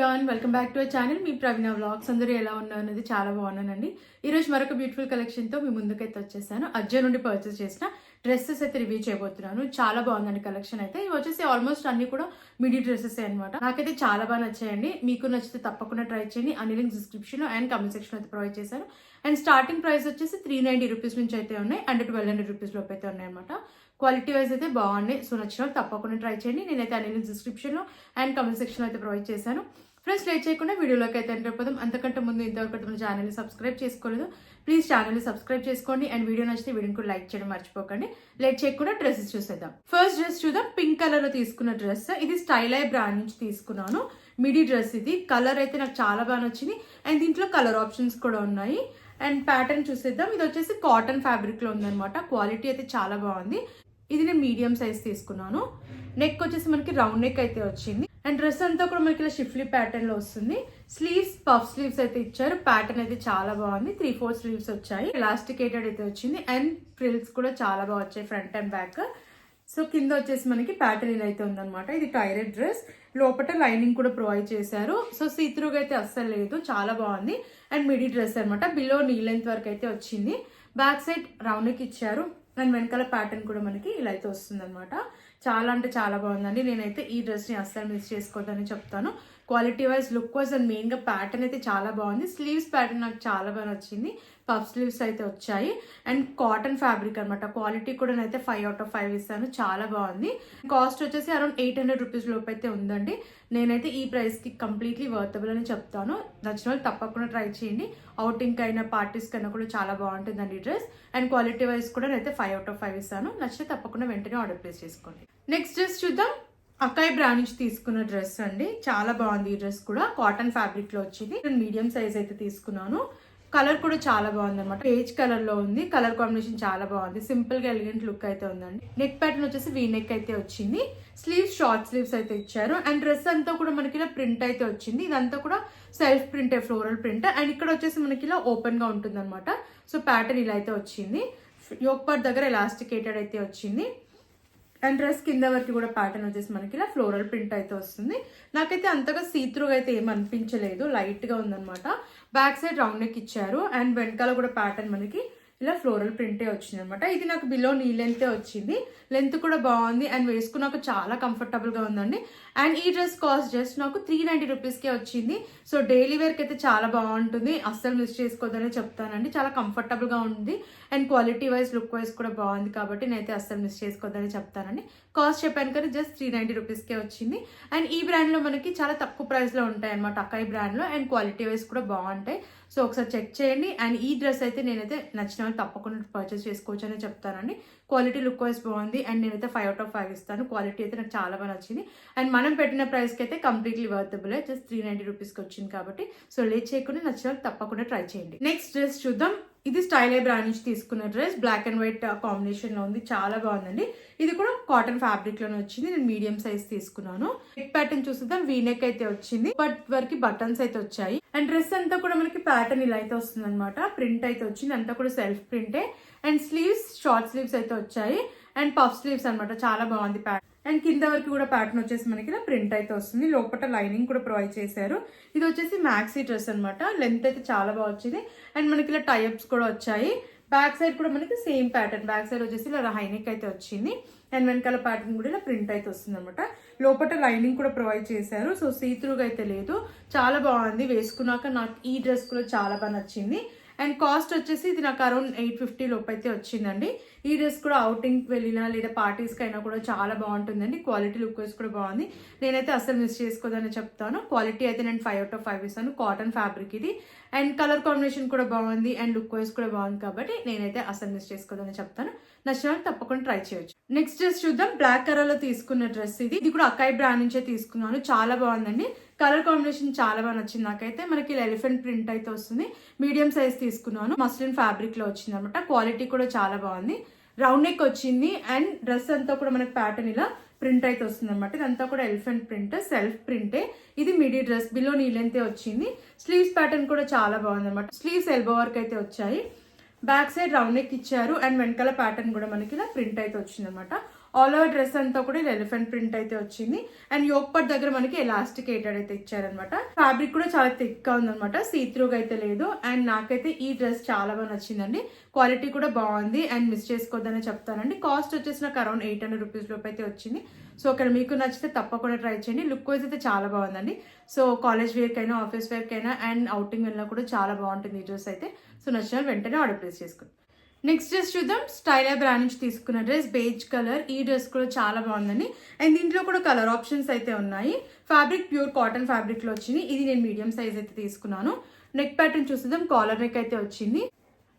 Everyone, welcome back to our channel. Me Praveena vlogs. అందరూ ఎలా ఉన్నారు అనేది చాలా బాగున్నానండి. ఈరోజు మరొక బ్యూటిఫుల్ కలెక్షన్తో మీ ముందుకైతే వచ్చేసాను. అజ్జా నుండి పర్చేస్ చేసిన డ్రెస్సెస్ అయితే రివ్యూ చేయబోతున్నాను. చాలా బాగుందండి కలెక్షన్ అయితే. ఇవి వచ్చేసి ఆల్మోస్ట్ అన్ని కూడా మిడీ డ్రెస్సెస్ అనమాట. నాకైతే చాలా బాగా నచ్చాయండి. మీకు నచ్చితే తప్పకుండా ట్రై చేయండి. అన్ని links description and comment section అయితే ప్రొవైడ్ చేశాను. అండ్ స్టార్టింగ్ ప్రైస్ వచ్చేసి 390 రూపీస్ నుంచి అయితే ఉన్నాయి అండ్ 1200 రూపీస్ లోపు అయితే ఉన్నాయి అనమాట. క్వాలిటీ వైజ్ అయితే బాగున్నాయి. సో నచ్చిన తప్పకుండా ట్రై చేయండి. నేనైతే అన్ని లింక్స్ డిస్క్రిప్షన్లో అండ్ కమెంట్ సెక్షన్లో అయితే ప్రొవైడ్ చేశాను. ఫ్రెండ్స్, లేట్ చేయకుండా వీడియోలోకి అయితే ఎంటర్ అయిపోదాం. అంతకంటే ముందు ఇంతవరకు మన ఛానల్ని సబ్స్క్రైబ్ చేసుకోలేదు, ప్లీజ్ ఛానల్ని సబ్స్క్రైబ్ చేసుకోండి. అండ్ వీడియో నచ్చితే వీడియోని కూడా లైక్ చేయడం మర్చిపోకండి. లేట్ చేయకుండా డ్రెస్సెస్ చూసేద్దాం. ఫస్ట్ డ్రెస్ చూద్దాం. పింక్ కలర్ లో తీసుకున్న డ్రెస్. ఇది స్టైల్ ఐ బ్రాండ్ నుంచి తీసుకున్నాను. మిడీ డ్రెస్ ఇది. కలర్ అయితే నాకు చాలా బాగా నచ్చింది అండ్ దీంట్లో కలర్ ఆప్షన్స్ కూడా ఉన్నాయి. అండ్ ప్యాటర్న్ చూసేద్దాం. ఇది వచ్చేసి కాటన్ ఫ్యాబ్రిక్ లో ఉందన్నమాట. క్వాలిటీ అయితే చాలా బాగుంది. ఇది నేను మీడియం సైజ్ తీసుకున్నాను. నెక్ వచ్చేసి మనకి రౌండ్ నెక్ అయితే వచ్చింది అండ్ డ్రెస్ అంతా కూడా మనకి ఇలా షిఫ్లీ ప్యాటర్న్ లో వస్తుంది. స్లీవ్స్ పఫ్ స్లీవ్స్ అయితే ఇచ్చారు. ప్యాటర్న్ అయితే చాలా బాగుంది. 3/4 స్లీవ్స్ వచ్చాయి. ఎలాస్టికేటెడ్ అయితే వచ్చింది అండ్ ఫ్రిల్స్ కూడా చాలా బాగా వచ్చాయి ఫ్రంట్ అండ్ బ్యాక్. సో కింద వచ్చేసి మనకి ప్యాటర్న్ ఇలా అయితే ఉందన్నమాట. ఇది టైరెడ్ డ్రెస్. లోపల లైనింగ్ కూడా ప్రొవైడ్ చేశారు. సో సీత్రూగా అయితే అస్సలు లేదు, చాలా బాగుంది. అండ్ మిడీ డ్రెస్ అనమాట. బిలో నీ లెంత్ వరకు అయితే వచ్చింది. బ్యాక్ సైడ్ రౌండ్ నెక్ ఇచ్చారు అండ్ వెనకాల ప్యాటర్న్ కూడా మనకి ఇలా అయితే వస్తుంది అనమాట. చాలా అంటే చాలా బాగుందండి. నేనైతే ఈ డ్రెస్ ని అస్సలు మిస్ చేసుకోవద్దని చెప్తాను. Quality wise, look wise and main గా ప్యాటర్న్ అయితే చాలా బాగుంది. స్లీవ్స్ ప్యాటర్న్ నాకు చాలా బాగా నచ్చింది. పఫ్ స్లీవ్స్ అయితే వచ్చాయి అండ్ కాటన్ ఫ్యాబ్రిక్ అనమాట. క్వాలిటీ కూడా నేనైతే 5 out of 5 ఇస్తాను. చాలా బాగుంది. కాస్ట్ వచ్చేసి అరౌండ్ 800 రూపీస్ లోపు అయితే ఉందండి. నేనైతే ఈ ప్రైస్ కి కంప్లీట్లీ వర్తబుల్ అని చెప్తాను. నచ్చిన వాళ్ళు తప్పకుండా ట్రై చేయండి. అవుటింగ్ అయినా పార్టీస్ కైనా కూడా చాలా బాగుంటుందండి ఈ డ్రెస్. అండ్ క్వాలిటీ వైజ్ కూడా నేనైతే 5 out of 5 ఇస్తాను. నచ్చితే తప్పకుండా వెంటనే ఆర్డర్ ప్లేస్ చేసుకోండి. నెక్స్ట్ డ్రెస్ చూద్దాం. అకాయ్ బ్రాండ్ నుంచి తీసుకున్న డ్రెస్ అండి. చాలా బాగుంది ఈ డ్రెస్ కూడా. కాటన్ ఫ్యాబ్రిక్ లో వచ్చింది. నేను మీడియం సైజ్ అయితే తీసుకున్నాను. కలర్ కూడా చాలా బాగుంది అనమాట. పేజ్ కలర్ లో ఉంది. కలర్ కాంబినేషన్ చాలా బాగుంది. సింపుల్ గా ఎలిగెంట్ లుక్ అయితే ఉందండి. నెక్ ప్యాటర్న్ వచ్చేసి వీ నెక్ అయితే వచ్చింది. స్లీవ్స్ షార్ట్ స్లీవ్స్ అయితే ఇచ్చారు అండ్ డ్రెస్ అంతా కూడా మనకి ఇలా ప్రింట్ అయితే వచ్చింది. ఇదంతా కూడా self print, floral print. And ఇక్కడ వచ్చేసి మనకి ఇలా ఓపెన్ గా ఉంటుంది అనమాట. సో ప్యాటర్న్ ఇలా అయితే వచ్చింది. యోక్ పార్ట్ దగ్గర ఎలాస్టికేటెడ్ అయితే వచ్చింది అండ్ డ్రెస్ కింద వరకు కూడా ప్యాటర్న్ వచ్చేసి మనకి ఇలా ఫ్లోరల్ ప్రింట్ అయితే వస్తుంది. నాకైతే అంతగా సీత్రూగా అయితే ఏం అనిపించలేదు, లైట్ గా ఉందన్నమాట. బ్యాక్ సైడ్ రౌండ్ నెక్ ఇచ్చారు అండ్ వెనకాల కూడా ప్యాటర్న్ మనకి ఇలా ఫ్లోరల్ ప్రింటే వచ్చింది అనమాట. ఇది నాకు బిలో నీ లెంతే వచ్చింది. లెంత్ కూడా బాగుంది అండ్ వేసుకున్నాక చాలా కంఫర్టబుల్ గా ఉందండి. అండ్ ఈ డ్రెస్ కాస్ట్ జస్ట్ నాకు 390 రూపీస్కే వచ్చింది. సో డైలీ వేర్కి అయితే చాలా బాగుంటుంది. అస్సలు మిస్ చేసుకోవద్దని చెప్తానండి. చాలా కంఫర్టబుల్ గా ఉంది and quality wise, look wise కూడా బాగుంది. కాబట్టి నేనైతే అస్సలు మిస్ చేసుకోవద్దని చెప్తానండి. కాస్ట్ చెప్పాను కదా, జస్ట్ 390 రూపీస్కే వచ్చింది. అండ్ ఈ బ్రాండ్ లో మనకి చాలా తక్కువ ప్రైస్ లో ఉంటాయి అనమాట అకాయ్ బ్రాండ్ లో. అండ్ క్వాలిటీ వైజ్ కూడా బాగుంటాయి. సో ఒకసారి చెక్ చేయండి. అండ్ ఈ డ్రెస్ అయితే నేనైతే నచ్చిన తప్పకుండా పర్చేస్ చేసుకోవచ్చు అని చెప్తానండి. క్వాలిటీ, లుక్ వైజ్ బాగుంది అండ్ నేనైతే 5 out of 5 ఇస్తాను. క్వాలిటీ అయితే నాకు చాలా బాగా నచ్చింది అండ్ మనం పెట్టిన ప్రైస్కి అయితే కంప్లీట్లీ వర్తబుల్. జస్ట్ 390 రూపీస్కి వచ్చింది కాబట్టి సో లేట్ చేయకుండా నచ్చిన తప్పకుండా ట్రై చేయండి. నెక్స్ట్ డ్రెస్ చూద్దాం. ఇది స్టైల్ ఐ బ్రాండ్ నుంచి తీసుకున్న dress. Black and white combination లో ఉంది. చాలా బాగుందండి. ఇది కూడా కాటన్ ఫ్యాబ్రిక్ లోనే వచ్చింది. నేను మీడియం సైజ్ తీసుకున్నాను. నెక్ ప్యాటర్న్ చూసిద్దాం. వీ నెక్ అయితే వచ్చింది. బట్ వరకు బటన్స్ అయితే వచ్చాయి అండ్ డ్రెస్ అంతా కూడా మనకి ప్యాటర్న్ ఇలా అయితే వస్తుంది అనమాట. ప్రింట్ అయితే వచ్చింది. అంతా కూడా సెల్ఫ్ ప్రింటే అండ్ స్లీవ్స్ షార్ట్ స్లీవ్స్ అయితే వచ్చాయి అండ్ పఫ్ స్లీవ్స్ అనమాట. చాలా బాగుంది ప్యాటర్న్. అండ్ కింద వరకు కూడా ప్యాటర్న్ వచ్చేసి మనకి ఇలా ప్రింట్ అయితే వస్తుంది. లోపల లైనింగ్ కూడా ప్రొవైడ్ చేశారు. ఇది వచ్చేసి మ్యాక్సీ డ్రెస్ అనమాట. లెంత్ అయితే చాలా బాగా వచ్చింది అండ్ మనకి ఇలా టైప్స్ కూడా వచ్చాయి. బ్యాక్ సైడ్ కూడా మనకి సేమ్ ప్యాటర్న్. బ్యాక్ సైడ్ వచ్చేసి ఇలా హైనెక్ అయితే వచ్చింది అండ్ వెనకాల ప్యాటర్న్ కూడా ఇలా ప్రింట్ అయితే వస్తుంది అనమాట. లోపల లైనింగ్ కూడా ప్రొవైడ్ చేశారు. సో సీత్రూగా అయితే లేదు. చాలా బాగుంది. వేసుకున్నాక నాకు ఈ డ్రెస్ కూడా చాలా బాగా నచ్చింది. అండ్ కాస్ట్ వచ్చేసి ఇది నాకు అరౌండ్ 850 లోపు అయితే వచ్చిందండి. ఈ డ్రెస్ కూడా అవుటింగ్కి వెళ్ళినా లేదా పార్టీస్కి అయినా కూడా చాలా బాగుంటుందండి. క్వాలిటీ, లుక్ వైజ్ కూడా బాగుంది. నేనైతే అస్సలు మిస్ చేసుకోదని చెప్తాను. క్వాలిటీ అయితే నేను 5 out of 5 ఇస్తాను. కాటన్ ఫ్యాబ్రిక్ ఇది అండ్ కలర్ కాంబినేషన్ కూడా బాగుంది అండ్ లుక్ వైజ్ కూడా బాగుంది. కాబట్టి నేనైతే అస్సలు మిస్ చేసుకోదని చెప్తాను. నచ్చిన తప్పకుండా ట్రై చేయొచ్చు. నెక్స్ట్ డ్రెస్ చూద్దాం. బ్లాక్ కలర్ లో తీసుకున్న డ్రెస్ ఇది. ఇది కూడా అకాయ్ బ్రాండ్ నుంచే తీసుకున్నాను. చాలా బాగుందండి. కలర్ కాంబినేషన్ చాలా బాగా నచ్చింది నాకైతే. మనకి ఎలిఫెంట్ ప్రింట్ అయితే వస్తుంది. మీడియం సైజ్ తీసుకున్నాను. మస్లిన్ ఫ్యాబ్రిక్ లో వచ్చింది అనమాట. క్వాలిటీ కూడా చాలా బాగుంది. రౌండ్ నెక్ వచ్చింది అండ్ డ్రెస్ అంతా కూడా మనకి ప్యాటర్న్ ఇలా ప్రింట్ అయితే వస్తుంది అనమాట. ఇదంతా కూడా ఎలిఫెంట్ ప్రింట్, సెల్ఫ్ ప్రింటే. ఇది midi dress. Below knee length వచ్చింది. స్లీవ్స్ ప్యాటర్న్ కూడా చాలా బాగుంది అనమాట. స్లీవ్స్ ఎల్బో వర్క్ అయితే వచ్చాయి. బ్యాక్ సైడ్ రౌండ్ నెక్ ఇచ్చారు అండ్ వెనకాల ప్యాటర్న్ కూడా మనకి ఇలా ప్రింట్ అయితే వచ్చింది అనమాట. ఆల్ ఓవర్ డ్రెస్ అంతా కూడా ఇలా ఎలిఫెంట్ ప్రింట్ అయితే వచ్చింది. అండ్ యోక్ పార్ట్ దగ్గర మనకి ఎలాస్టికేటెడ్ అయితే ఇచ్చారనమాట. ఫ్యాబ్రిక్ కూడా చాలా థిక్ గా ఉందన్నమాట, సీత్రూగా అయితే లేదు. అండ్ నాకైతే ఈ డ్రెస్ చాలా బాగా నచ్చిందండి. క్వాలిటీ కూడా బాగుంది అండ్ మిస్ చేసుకోవద్దని చెప్తానండి. కాస్ట్ వచ్చేసి నాకు అరౌండ్ 800 రూపీస్ లోపు అయితే వచ్చింది. సో అక్కడ మీకు నచ్చితే తప్పకుండా ట్రై చేయండి. లుక్ వైజ్ అయితే చాలా బాగుందండి. సో కాలేజ్ వేర్ కైనా ఆఫీస్ వేర్ కైనా అండ్ అవుటింగ్ వెళ్ళినా కూడా చాలా బాగుంటుంది ఈ డ్రెస్ అయితే. సో నచ్చిన వెంటనే ఆర్డర్ ప్లేస్ చేసుకోండి. నెక్స్ట్ డ్రెస్ చూద్దాం. స్టైలా బ్రాండ్ నుంచి తీసుకున్న డ్రెస్, బేజ్ కలర్. ఈ డ్రెస్ కూడా చాలా బాగుందండి. అండ్ దీంట్లో కూడా కలర్ ఆప్షన్స్ అయితే ఉన్నాయి. ఫ్యాబ్రిక్ ప్యూర్ కాటన్ ఫ్యాబ్రిక్ లో వచ్చింది. ఇది నేను మీడియం సైజ్ అయితే తీసుకున్నాను. నెక్ ప్యాటర్న్ చూద్దాం. కాలర్ నెక్ అయితే వచ్చింది.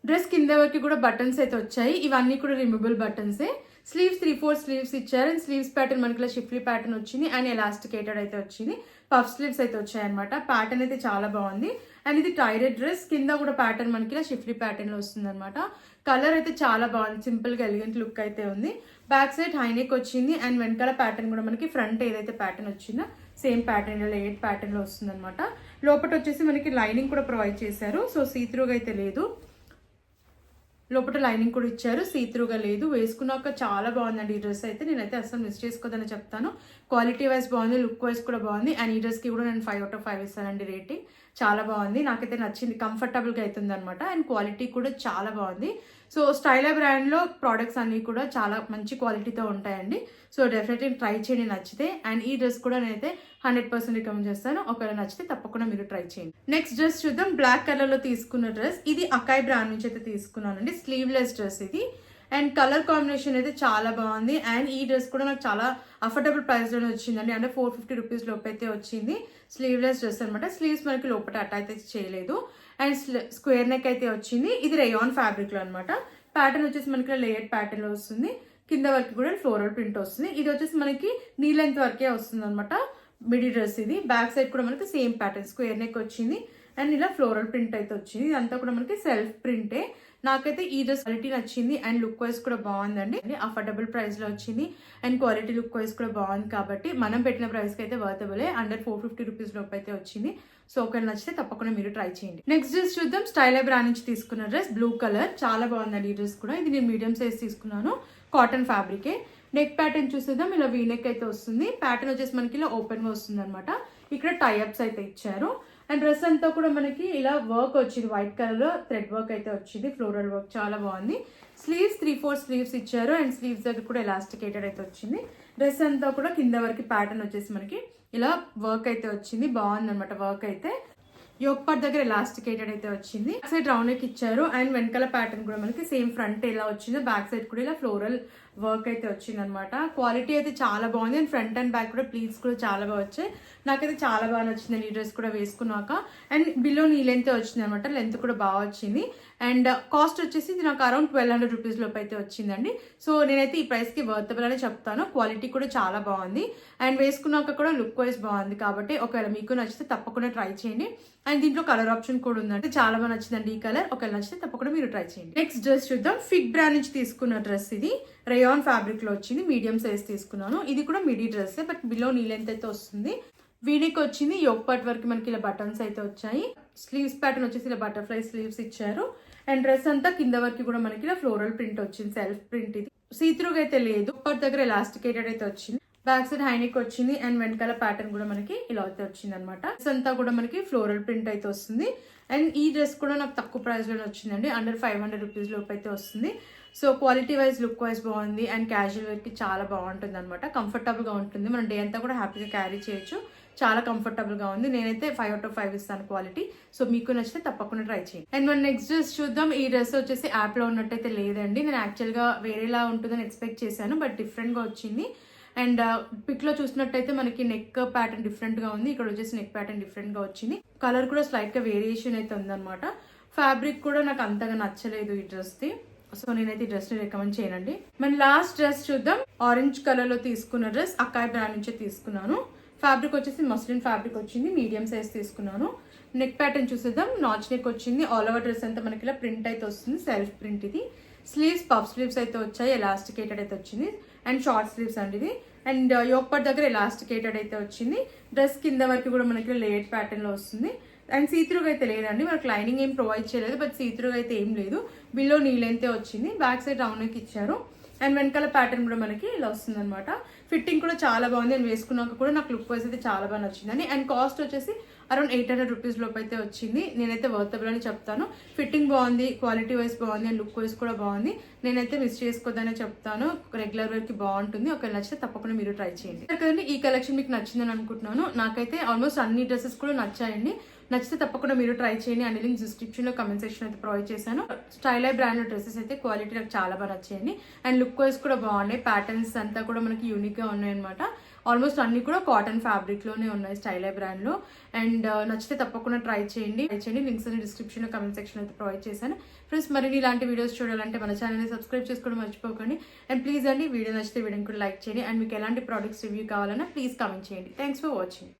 డ్రెస్ కింద వరకు కూడా బటన్స్ అయితే వచ్చాయి. ఇవన్నీ కూడా రిమూవబుల్ బటన్సే. స్లీవ్స్ 3/4 స్లీవ్స్ ఇచ్చారు. అండ్ స్లీవ్స్ ప్యాటర్న్ మనకి షిఫ్లీ ప్యాటర్న్ వచ్చింది అండ్ ఎలాస్టికేటెడ్ అయితే వచ్చింది. పఫ్ స్లీవ్స్ అయితే వచ్చాయి అనమాట. ప్యాటర్న్ అయితే చాలా బాగుంది. అండ్ ఇది టైడెడ్ డ్రెస్. కింద కూడా ప్యాటర్న్ మనకి షిఫ్లీ ప్యాటర్న్ లో వస్తుంది అనమాట. కలర్ అయితే చాలా బాగుంది. సింపుల్ గా ఎలిగెంట్ లుక్ అయితే ఉంది. బ్యాక్ సైడ్ హైనెక్ వచ్చింది అండ్ వెనకాల ప్యాటర్న్ కూడా మనకి ఫ్రంట్ ఏదైతే ప్యాటర్న్ వచ్చిందో సేమ్ ప్యాటర్న్ లేట్ ప్యాటర్న్ లో వస్తుంది అనమాట. లోపల వచ్చేసి మనకి లైనింగ్ కూడా ప్రొవైడ్ చేశారు. సో సీత్రూగా అయితే లేదు. లోపల లైనింగ్ కూడా ఇచ్చారు, సీత్రూగా లేదు. వేసుకున్నాక చాలా బాగుందండి ఈ డ్రెస్ అయితే. నేనైతే అసలు మిస్ చేసుకోదని చెప్తాను. క్వాలిటీ వైజ్ బాగుంది, లుక్ వైజ్ కూడా బాగుంది. అండ్ ఈ డ్రెస్కి కూడా నేను 5/5 ఇస్తానండి రేటింగ్. చాలా బాగుంది, నాకైతే నచ్చింది. కంఫర్టబుల్గా అవుతుంది అనమాట. అండ్ క్వాలిటీ కూడా చాలా బాగుంది. సో స్టైలా బ్రాండ్లో ప్రోడక్ట్స్ అన్నీ కూడా చాలా మంచి క్వాలిటీతో ఉంటాయండి. సో డెఫినెట్లీ ట్రై చేయండి నచ్చితే. అండ్ ఈ డ్రెస్ కూడా నేనైతే 100% రికమెండ్ చేస్తాను. ఒకవేళ నచ్చితే తప్పకుండా మీరు ట్రై చేయండి. నెక్స్ట్ డ్రెస్ చూద్దాం. బ్లాక్ కలర్లో తీసుకున్న డ్రెస్. ఇది అకాయ్ బ్రాండ్ నుంచి అయితే తీసుకున్నానండి. స్లీవ్లెస్ డ్రెస్ ఇది. అండ్ కలర్ కాంబినేషన్ అయితే చాలా బాగుంది. అండ్ ఈ డ్రెస్ కూడా నాకు చాలా అఫోర్డబుల్ ప్రైస్లోనే వచ్చిందండి. అంటే 450 రూపీస్ లోపు అయితే వచ్చింది. స్లీవ్లెస్ డ్రెస్ అనమాట. స్లీవ్స్ మనకి లోపల అటాచ్ అయితే చేయలేదు. అండ్ స్క్వేర్ నెక్ అయితే వచ్చింది. ఇది రేయాన్ ఫ్యాబ్రిక్ లో అనమాట. ప్యాటర్న్ వచ్చేసి మనకి లేయర్ ప్యాటర్న్ లో వస్తుంది. కింద వరకు కూడా ఫ్లోరల్ ప్రింట్ వస్తుంది. ఇది వచ్చేసి మనకి నీ లెంత్ వరకే వస్తుంది అనమాట. మిడి డ్రెస్ ఇది. బ్యాక్ సైడ్ కూడా మనకి సేమ్ ప్యాటర్న్ స్క్వేర్ నెక్ వచ్చింది అండ్ ఇలా ఫ్లోరల్ ప్రింట్ అయితే వచ్చింది. ఇదంతా కూడా మనకి సెల్ఫ్ ప్రింటే. నాకైతే ఈ డ్రెస్ క్వాలిటీ నచ్చింది అండ్ లుక్ వైజ్ కూడా బాగుందండి. అఫోర్డబుల్ ప్రైస్ లో వచ్చింది అండ్ క్వాలిటీ లుక్ వైజ్ కూడా బాగుంది కాబట్టి మనం పెట్టిన ప్రైస్ కి అయితే వర్తబులే. అండర్ 450 రూపీస్ లోపు అయితే వచ్చింది. సో ఒకవేళ నచ్చితే తప్పకుండా మీరు ట్రై చేయండి. నెక్స్ట్ డ్రెస్ చూద్దాం. స్టైలా బ్రాండ్ నుంచి తీసుకున్న డ్రెస్, బ్లూ కలర్. చాలా బాగుందండి ఈ డ్రెస్ కూడా. ఇది నేను మీడియం సైజ్ తీసుకున్నాను. కాటన్ ఫ్యాబ్రికే. నెక్ ప్యాటర్న్ చూసేద్దాం. ఇలా వీ నెక్ అయితే వస్తుంది. ప్యాటర్న్ వచ్చేసి మనకి ఇలా ఓపెన్ గా వస్తుంది అనమాట. ఇక్కడ టైఅప్స్ అయితే ఇచ్చారు. అండ్ డ్రెస్ అంతా కూడా మనకి ఇలా వర్క్ వచ్చింది. వైట్ కలర్ లో థ్రెడ్ వర్క్ అయితే వచ్చింది. ఫ్లోరల్ వర్క్ చాలా బాగుంది. స్లీవ్స్ 3/4 స్లీవ్స్ ఇచ్చారు అండ్ స్లీవ్స్ దగ్గర కూడా ఎలాస్టికేటెడ్ అయితే వచ్చింది. డ్రెస్ అంతా కూడా కింద వరకు ప్యాటర్న్ వచ్చేసి మనకి ఇలా వర్క్ అయితే వచ్చింది. బాగుంది అనమాట వర్క్ అయితే. యోక్ పార్ట్ దగ్గర ఎలాస్టికేటెడ్ అయితే వచ్చింది. బ్యాక్ సైడ్ రౌండ్ నెక్ ఇచ్చారు అండ్ వెనకాల ప్యాటర్న్ కూడా మనకి సేమ్ ఫ్రంట్ ఎలా వచ్చిందో బ్యాక్ సైడ్ కూడా ఇలా ఫ్లోరల్ వర్క్ అయితే వచ్చింది అనమాట. క్వాలిటీ అయితే చాలా బాగుంది. అండ్ ఫ్రంట్ అండ్ బ్యాక్ కూడా ప్లీట్స్ కూడా చాలా బాగా వచ్చాయి. నాకైతే చాలా బాగా నచ్చింది ఈ డ్రెస్ కూడా వేసుకున్నాక. అండ్ బిలో నీ లెంత్ వచ్చింది అనమాట. లెంత్ కూడా బాగా వచ్చింది. అండ్ కాస్ట్ వచ్చేసి ఇది నాకు అరౌండ్ 1200 రూపీస్ లోపు అయితే వచ్చిందండి. సో నేనైతే ఈ ప్రైస్ కి వర్తబుల్ అని చెప్తాను. క్వాలిటీ కూడా చాలా బాగుంది అండ్ వేసుకున్నాక కూడా లుక్ వైజ్ బాగుంది కాబట్టి ఒకవేళ మీకు నచ్చితే తప్పకుండా ట్రై చేయండి. అండ్ దీంట్లో కలర్ ఆప్షన్ కూడా ఉందంటే చాలా బాగా నచ్చిందండి ఈ కలర్. ఒకవేళ నచ్చితే తప్పకుండా మీరు ట్రై చేయండి. నెక్స్ట్ డ్రెస్ చూద్దాం. ఫిగ్ బ్రాండ్ నుంచి తీసుకున్న డ్రెస్ ఇది. రేయాన్ ఫ్యాబ్రిక్ లో వచ్చింది. మీడియం సైజ్ తీసుకున్నాను. ఇది కూడా MIDI dress but below knee length అయితే వస్తుంది. వీడికి వచ్చింది. యోక్ పార్ట్ వరకు మనకి ఇలా బటన్స్ అయితే వచ్చాయి. స్లీవ్స్ ప్యాటర్న్ వచ్చేసి ఇలా బటర్ఫ్లై స్లీవ్స్ ఇచ్చారు. అండ్ డ్రెస్ అంతా కింద వరకు కూడా మనకి ఇలా ఫ్లోరల్ ప్రింట్ వచ్చింది. సెల్ఫ్ ప్రింట్ ఇది. సీత్రూగా అయితే లేదు. పార్ట్ దగ్గర ఎలాస్టికేటెడ్ అయితే వచ్చింది. బ్యాక్ సైడ్ హైనెక్ వచ్చింది అండ్ వెనకాల ప్యాటర్న్ కూడా మనకి ఇలా అయితే వచ్చింది అనమాట. డ్రెస్ అంతా కూడా మనకి ఫ్లోరల్ ప్రింట్ అయితే వస్తుంది. అండ్ ఈ డ్రెస్ కూడా నాకు తక్కువ ప్రైస్ లోనే వచ్చిందండి. అండర్ 500 రూపీస్ లోపు అయితే వస్తుంది. So quality wise look wise బాగుంది అండ్ క్యాజువల్ వేర్ కి చాలా బాగుంటుంది అనమాట. కంఫర్టబుల్ గా ఉంటుంది. మనం డే అంతా కూడా హ్యాపీగా క్యారీ చేయొచ్చు. చాలా కంఫర్టబుల్ గా ఉంది. నేనైతే 5/5 ఇస్తాను క్వాలిటీ. సో మీకు నచ్చితే తప్పకుండా ట్రై చేయండి. అండ్ మన నెక్స్ట్ డ్రెస్ చూద్దాం. ఈ డ్రెస్ వచ్చేసి యాప్ లో ఉన్నట్టయితే లేదండి. నేను యాక్చువల్ గా వేరేలా ఉంటుందని ఎక్స్పెక్ట్ చేశాను బట్ డిఫరెంట్ గా వచ్చింది. అండ్ పిక్ లో చూసినట్టయితే మనకి నెక్ ప్యాటర్న్ డిఫరెంట్ గా ఉంది. ఇక్కడ వచ్చేసి నెక్ ప్యాటర్న్ డిఫరెంట్ గా వచ్చింది. కలర్ కూడా స్లైట్ గా వేరియేషన్ అయితే ఉందన్నమాట. ఫ్యాబ్రిక్ కూడా నాకు అంతగా నచ్చలేదు ఈ డ్రెస్ ది. సో నేనైతే ఈ డ్రెస్ ని రికమెండ్ చేయనండి. మన లాస్ట్ డ్రెస్ చూద్దాం. ఆరెంజ్ కలర్ లో తీసుకున్న డ్రెస్ అకాయ్ బ్రాండ్ నుంచే తీసుకున్నాను. ఫ్యాబ్రిక్ వచ్చేసి మస్లిన్ ఫ్యాబ్రిక్ వచ్చింది. మీడియం సైజ్ తీసుకున్నాను. నెక్ ప్యాటర్న్ చూసేద్దాం. నాచ్ నెక్ వచ్చింది. ఆల్ ఓవర్ డ్రెస్ అంతా మనకి ఇలా ప్రింట్ అయితే వస్తుంది. సెల్ఫ్ ప్రింట్ ఇది. స్లీవ్స్ పఫ్ స్లీవ్స్ అయితే వచ్చాయి. ఎలాస్టికేటెడ్ అయితే వచ్చింది అండ్ షార్ట్ స్లీవ్స్ అండి ఇది. అండ్ యోక్ పార్ట్ దగ్గర ఎలాస్టికేటెడ్ అయితే వచ్చింది. డ్రెస్ కింద వరకు కూడా మనకి లేయర్ ప్యాటర్న్ లో వస్తుంది. అండ్ సీత్రూగా అయితే లేదండి. మనకి లైనింగ్ ఏం ప్రొవైడ్ చేయలేదు బట్ సీత్రూగా అయితే ఏం లేదు. బిలో నీ లెంత్ వచ్చింది. బ్యాక్ సైడ్ రౌండ్ నెక్ ఇచ్చారు అండ్ వెనకాల ప్యాటర్న్ కూడా మనకి ఇలా వస్తుంది అనమాట. ఫిట్టింగ్ కూడా చాలా బాగుంది. నేను వేసుకున్నాక కూడా నాకు లుక్ వైజ్ అయితే చాలా బాగా నచ్చిందని. అండ్ కాస్ట్ వచ్చేసి అరౌండ్ 800 రూపీస్ లోపు అయితే వచ్చింది. నేనైతే వర్తబుల్ అని చెప్తాను. ఫిట్టింగ్ బాగుంది, క్వాలిటీ వైజ్ బాగుంది, అండ్ లుక్ వైజ్ కూడా బాగుంది. నేనైతే మిస్ చేసుకోవద్దనే చెప్తాను. రెగ్యులర్ వేర్ కి బాగుంటుంది. ఒకవేళ నచ్చితే తప్పకుండా మీరు ట్రై చేయండి. కదండి, ఈ కలెక్షన్ మీకు నచ్చిందని అనుకుంటున్నాను. నాకైతే ఆల్మోస్ట్ అన్ని డ్రెస్సెస్ కూడా నచ్చాయండి. నచ్చితే తప్పకుండా మీరు ట్రై చేయండి. అన్ని లింక్స్ డిస్క్రిప్షన్ లో కమెంట్ సెక్షన్ అయితే ప్రొవైడ్ చేశాను. స్టైల్ బ్రాండ్ డ్రెస్సెస్ అయితే క్వాలిటీ నాకు చాలా బాగా నచ్చాయండి. అండ్ లుక్ వైజ్ కూడా బాగున్నాయి. ప్యాటర్న్స్ అంతా కూడా మనకి యూనిక్ గా ఉన్నాయి అనమాట. ఆల్మోస్ట్ అన్ని కూడా కాటన్ ఫ్యాబ్రిక్ లోనే ఉన్నాయి స్టైల్ బ్రాండ్ లో. అండ్ నచ్చితే తప్పకుండా ట్రై చేయండి. లింక్స్ అన్ని డిస్క్రిప్షన్ లో కమెంట్ సెక్షన్ అయితే ప్రొవైడ్ చేశాను. ఫ్రెండ్స్, మరిన్ని ఇలాంటి వీడియోస్ చూడాలంటే మన ఛానల్ని సబ్స్క్రైబ్ చేసుకోవడం మర్చిపోకండి. అండ్ ప్లీజ్ అండి, వీడియో నచ్చితే వీడియోని కూడా లైక్ చేయండి. అండ్ మీకు ఎలాంటి ప్రోడక్ట్స్ రివ్యూ కావాలన్నా ప్లీజ్ కమెంట్ చేయండి. Thanks for watching.